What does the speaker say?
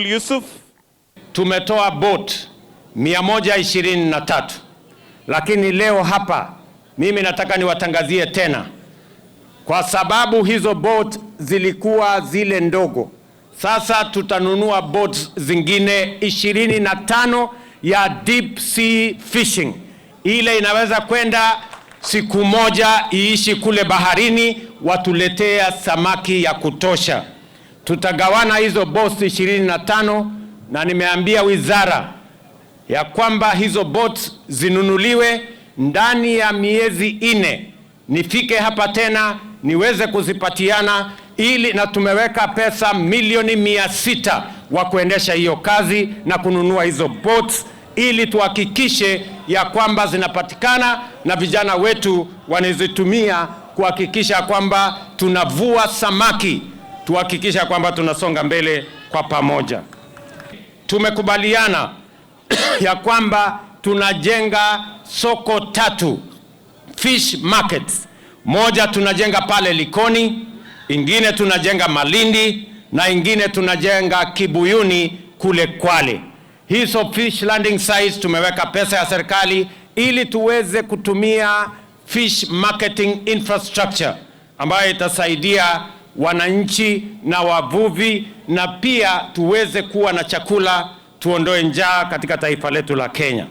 Yusuf, tumetoa boat 123, lakini leo hapa mimi nataka niwatangazie tena, kwa sababu hizo boat zilikuwa zile ndogo. Sasa tutanunua boats zingine 25 ya deep sea fishing. Ile inaweza kwenda siku moja iishi kule baharini, watuletea samaki ya kutosha. Tutagawana hizo boats 25 na nimeambia wizara ya kwamba hizo boats zinunuliwe ndani ya miezi 4. Nifike hapa tena niweze kuzipatiana ili, na tumeweka pesa milioni 600 wa kuendesha hiyo kazi na kununua hizo boats ili tuhakikishe ya kwamba zinapatikana na vijana wetu wanazitumia kuhakikisha kwamba tunavua samaki, tuhakikisha kwamba tunasonga mbele kwa pamoja. Tumekubaliana ya kwamba tunajenga soko 3 fish markets. Moja tunajenga pale Likoni, ingine tunajenga Malindi na ingine tunajenga Kibuyuni kule Kwale. Hizo fish landing sites tumeweka pesa ya serikali ili tuweze kutumia fish marketing infrastructure ambayo itasaidia wananchi na wavuvi, na pia tuweze kuwa na chakula, tuondoe njaa katika taifa letu la Kenya.